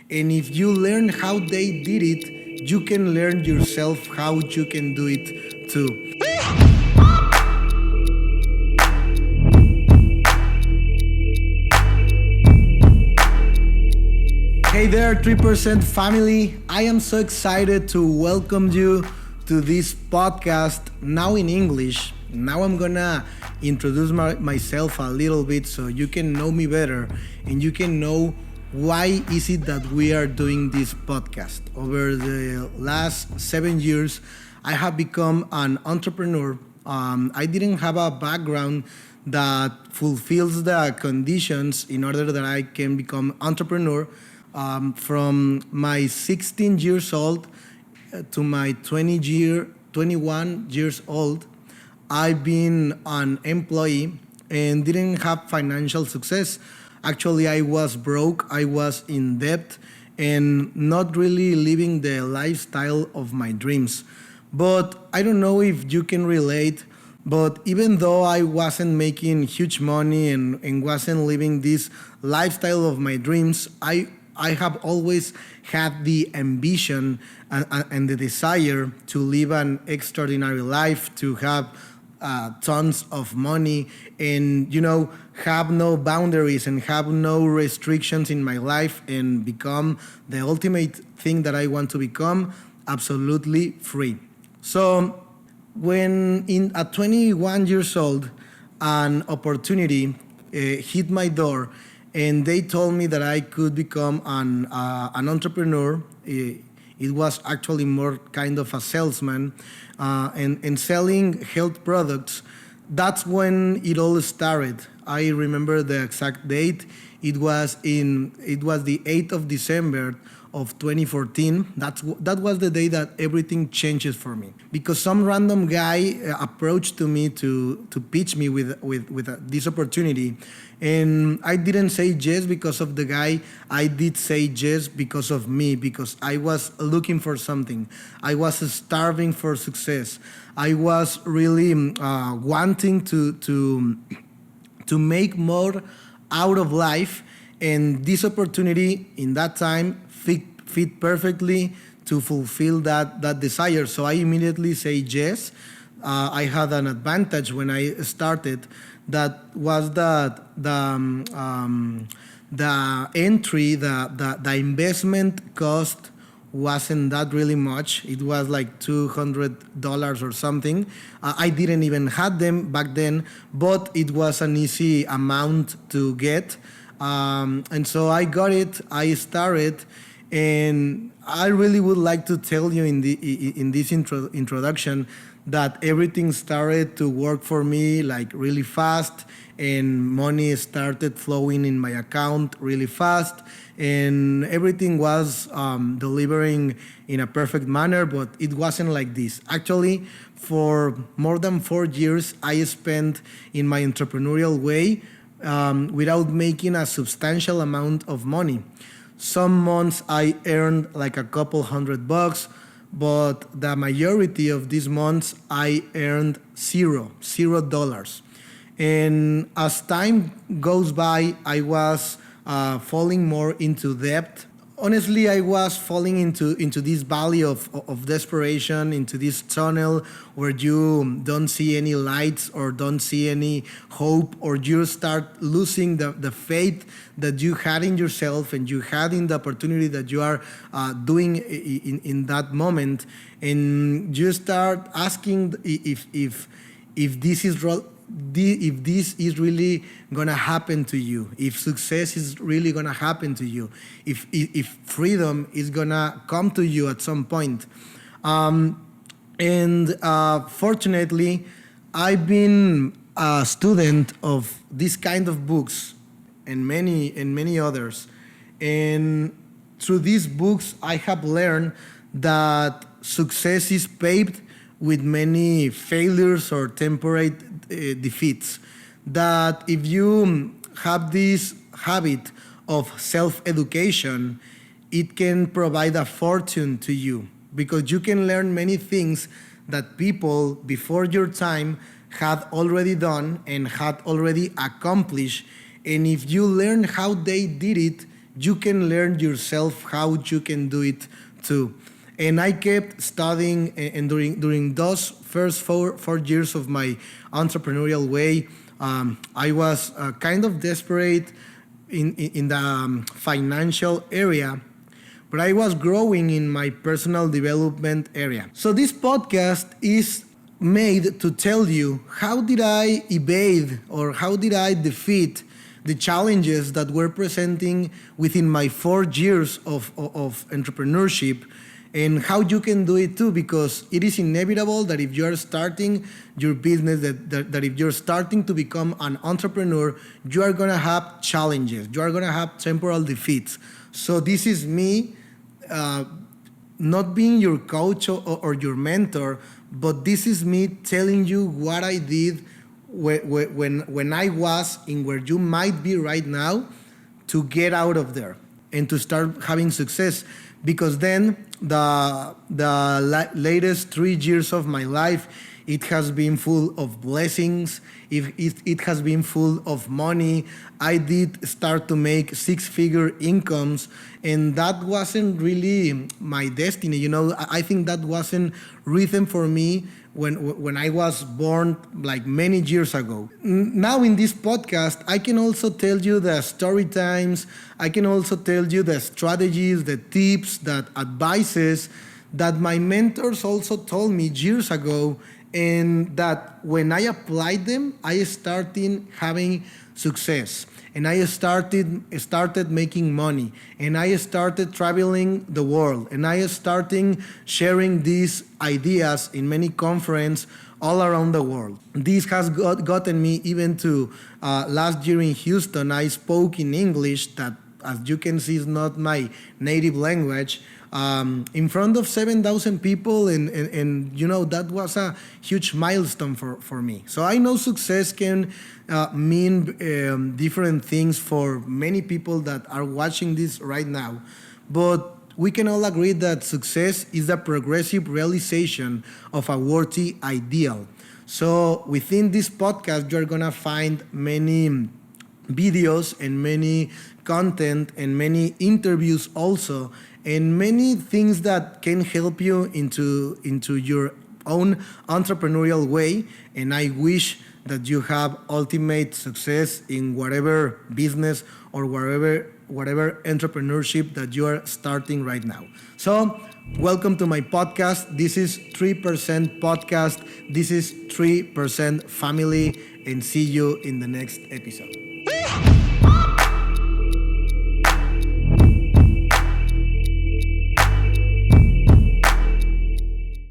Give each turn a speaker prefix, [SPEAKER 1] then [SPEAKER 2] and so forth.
[SPEAKER 1] And if you learn how they did it, you can learn yourself how you can do it too. Hey there, 3% family. I am so excited to welcome you to this podcast now in English. Now I'm gonna introduce myself a little bit so you can know me better and you can know why is it that we are doing this podcast. Over the last 7 years, I have become an entrepreneur. I didn't have a background that fulfills the conditions in order that I can become entrepreneur. From my 16 years old to my 21 years old, I've been an employee and didn't have financial success. Actually, I was broke, I was in debt, and not really living the lifestyle of my dreams. But I don't know if you can relate, but even though I wasn't making huge money and wasn't living this lifestyle of my dreams, I have always had the ambition and the desire to live an extraordinary life, to have tons of money, and have no boundaries and have no restrictions in my life, and become the ultimate thing that I want to become, absolutely free. So when at 21 years old, an opportunity hit my door, and they told me that I could become an entrepreneur. It was actually more kind of a salesman, and selling health products. That's when it all started. I remember the exact date. It was the 8th of December of 2014. That was the day that everything changes for me, because some random guy approached to me to pitch me with this opportunity, and I didn't say yes because of the guy. I did say yes because of me, because I was looking for something. I was starving for success. I was really wanting to make more out of life, and this opportunity in that time fit perfectly to fulfill that desire. So I immediately say yes. I had an advantage when I started. That was the entry, the investment cost wasn't that really much. It was like $200 or something. I didn't even have them back then, but it was an easy amount to get. And so I got it. I started, and I really would like to tell you in this introduction that everything started to work for me like really fast, and money started flowing in my account really fast, and everything was delivering in a perfect manner. But it wasn't like this. Actually, for more than 4 years, I spent in my entrepreneurial way without making a substantial amount of money. Some months I earned like a couple $100, but the majority of these months I earned $0. And as time goes by, I was falling more into debt. Honestly, I was falling into this valley of desperation, into this tunnel where you don't see any lights or don't see any hope, or you start losing the faith that you had in yourself and you had in the opportunity that you are doing in that moment. And you start asking if this is if this is really gonna happen to you, if success is really gonna happen to you, if freedom is gonna come to you at some point. And fortunately, I've been a student of this kind of books and many others. And through these books, I have learned that success is paved with many failures or temporary defeats. That if you have this habit of self-education, it can provide a fortune to you, because you can learn many things that people before your time had already done and had already accomplished. And if you learn how they did it, you can learn yourself how you can do it too. And I kept studying, and during those first four years of my entrepreneurial way, I was kind of desperate in the financial area, but I was growing in my personal development area. So this podcast is made to tell you how did I evade or how did I defeat the challenges that were presenting within my 4 years of entrepreneurship, and how you can do it too, because it is inevitable that if you're starting your business, that if you're starting to become an entrepreneur, you are going to have challenges, you are going to have temporal defeats. So this is me not being your coach or your mentor, but this is me telling you what I did when I was in where you might be right now, to get out of there and to start having success. Because then the latest 3 years of my life, it has been full of blessings. It has been full of money. I did start to make 6-figure incomes, and that wasn't really my destiny. I think that wasn't written for me when I was born, like many years ago. Now in this podcast, I can also tell you the story times. I can also tell you the strategies, the tips, the advices that my mentors also told me years ago, and that when I applied them, I started having success, and I started making money, and I started traveling the world, and I started sharing these ideas in many conferences all around the world. This has gotten me even to last year in Houston. I spoke in English, that, as you can see, is not my native language, in front of 7,000 people, and that was a huge milestone for me. So I know success can mean different things for many people that are watching this right now, but we can all agree that success is the progressive realization of a worthy ideal. So within this podcast, you're gonna find many videos and many content and many interviews also, and many things that can help you into your own entrepreneurial way. And I wish that you have ultimate success in whatever business or whatever entrepreneurship that you are starting right now. So welcome to my podcast. This is 3% podcast. This is 3% family, and see you in the next episode.